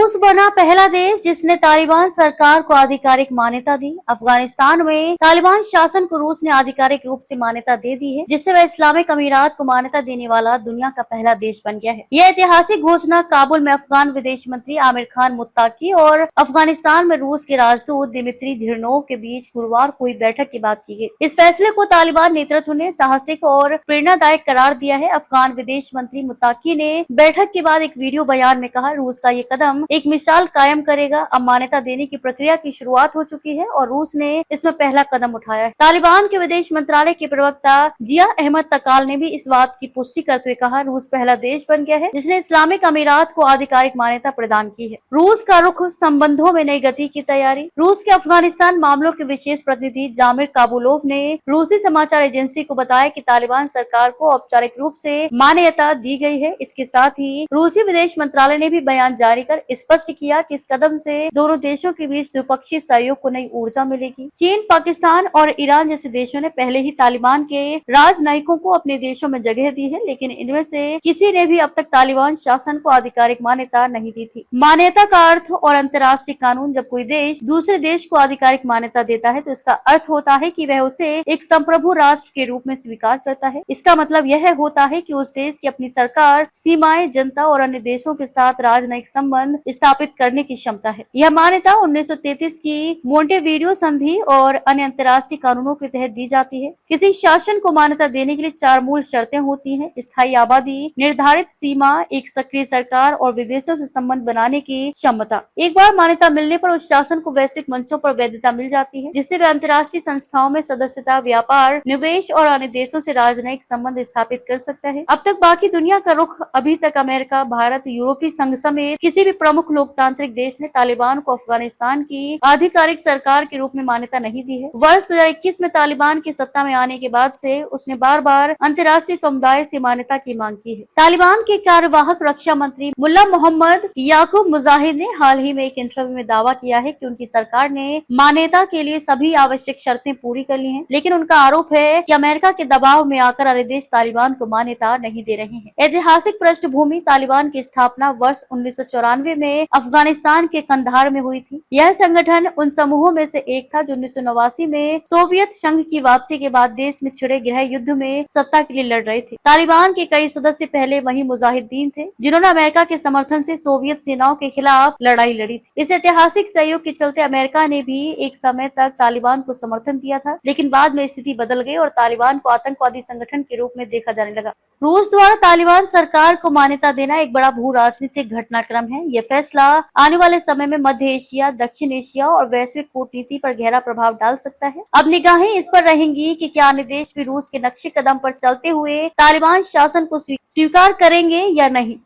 रूस बना पहला देश जिसने तालिबान सरकार को आधिकारिक मान्यता दी। अफगानिस्तान में तालिबान शासन को रूस ने आधिकारिक रूप से मान्यता दे दी है, जिससे वह इस्लामिक अमीरात को मान्यता देने वाला दुनिया का पहला देश बन गया है। यह ऐतिहासिक घोषणा काबुल में अफगान विदेश मंत्री आमिर खान मुत्ताकी और अफगानिस्तान में रूस के राजदूत दिमित्री झिरनोव के बीच गुरुवार को हुई बैठक के बाद की गई। इस फैसले को तालिबान नेतृत्व ने साहसिक और प्रेरणादायक करार दिया है। अफगान विदेश मंत्री मुत्ताकी ने बैठक के बाद एक वीडियो बयान में कहा, रूस का ये कदम एक मिसाल कायम करेगा। अब मान्यता देने की प्रक्रिया की शुरुआत हो चुकी है और रूस ने इसमें पहला कदम उठाया है। तालिबान के विदेश मंत्रालय के प्रवक्ता जिया अहमद तकाल ने भी इस बात की पुष्टि करते हुए कहा, रूस पहला देश बन गया है जिसने इस्लामिक अमीरात को आधिकारिक मान्यता प्रदान की है। रूस का रुख, संबंधों में नई गति की तैयारी। रूस के अफगानिस्तान मामलों के विशेष प्रतिनिधि जामिर काबुलोव ने रूसी समाचार एजेंसी को बताया कि तालिबान सरकार को औपचारिक रूप से मान्यता दी गई है। इसके साथ ही रूसी विदेश मंत्रालय ने भी बयान जारी कर स्पष्ट किया कि इस कदम से दोनों देशों के बीच द्विपक्षीय सहयोग को नई ऊर्जा मिलेगी। चीन, पाकिस्तान और ईरान जैसे देशों ने पहले ही तालिबान के राजनयिकों को अपने देशों में जगह दी है, लेकिन इनमें से किसी ने भी अब तक तालिबान शासन को आधिकारिक मान्यता नहीं दी थी। मान्यता का अर्थ और अंतर्राष्ट्रीय कानून। जब कोई देश दूसरे देश को आधिकारिक मान्यता देता है तो इसका अर्थ होता है कि वह उसे एक संप्रभु राष्ट्र के रूप में स्वीकार करता है। इसका मतलब यह होता है कि उस देश की अपनी सरकार, सीमाएं, जनता और अन्य देशों के साथ राजनयिक संबंध स्थापित करने की क्षमता है। यह मान्यता 1933 की मोंटेवीडियो संधि और अन्य अंतर्राष्ट्रीय कानूनों के तहत दी जाती है। किसी शासन को मान्यता देने के लिए 4 मूल शर्तें होती हैं: स्थायी आबादी, निर्धारित सीमा, एक सक्रिय सरकार और विदेशों से संबंध बनाने की क्षमता। एक बार मान्यता मिलने पर उस शासन को वैश्विक मंचों पर वैधता मिल जाती है, जिससे वह अंतर्राष्ट्रीय संस्थाओं में सदस्यता, व्यापार, निवेश और अन्य देशों से राजनयिक संबंध स्थापित कर सकता है। अब तक बाकी दुनिया का रुख अभी तक अमेरिका, भारत, यूरोपीय संघ समेत किसी भी प्रमुख लोकतांत्रिक देश ने तालिबान को अफगानिस्तान की आधिकारिक सरकार के रूप में मान्यता नहीं दी है। वर्ष 2021 में तालिबान की सत्ता में आने के बाद से उसने बार बार अंतर्राष्ट्रीय समुदाय से मान्यता की मांग की है। तालिबान के कार्यवाहक रक्षा मंत्री मुल्ला मोहम्मद याकूब मुजाहिद ने हाल ही में एक इंटरव्यू में दावा किया है कि उनकी सरकार ने मान्यता के लिए सभी आवश्यक शर्तें पूरी कर ली हैं, लेकिन उनका आरोप है कि अमेरिका के दबाव में आकर अन्य देश तालिबान को मान्यता नहीं दे रहे हैं। ऐतिहासिक पृष्ठभूमि। तालिबान की स्थापना वर्ष 1994 में अफगानिस्तान के कंधार में हुई थी। यह संगठन उन समूहों में से एक था जो 1989 में सोवियत संघ की वापसी के बाद देश में छिड़े गृह युद्ध में सत्ता के लिए लड़ रहे थे। तालिबान के कई सदस्य पहले वही मुजाहिदीन थे जिन्होंने अमेरिका के समर्थन से सोवियत सेनाओं के खिलाफ लड़ाई लड़ी थी। इस ऐतिहासिक सहयोग के चलते अमेरिका ने भी एक समय तक तालिबान को समर्थन दिया था, लेकिन बाद में स्थिति बदल गई और तालिबान को आतंकवादी संगठन के रूप में देखा जाने लगा। रूस द्वारा तालिबान सरकार को मान्यता देना एक बड़ा भू राजनीतिक घटनाक्रम है। यह फैसला आने वाले समय में मध्य एशिया, दक्षिण एशिया और वैश्विक कूटनीति पर गहरा प्रभाव डाल सकता है। अब निगाहें इस पर रहेंगी कि क्या अन्य देश भी रूस के नक्शे कदम पर चलते हुए तालिबान शासन को स्वीकार करेंगे या नहीं।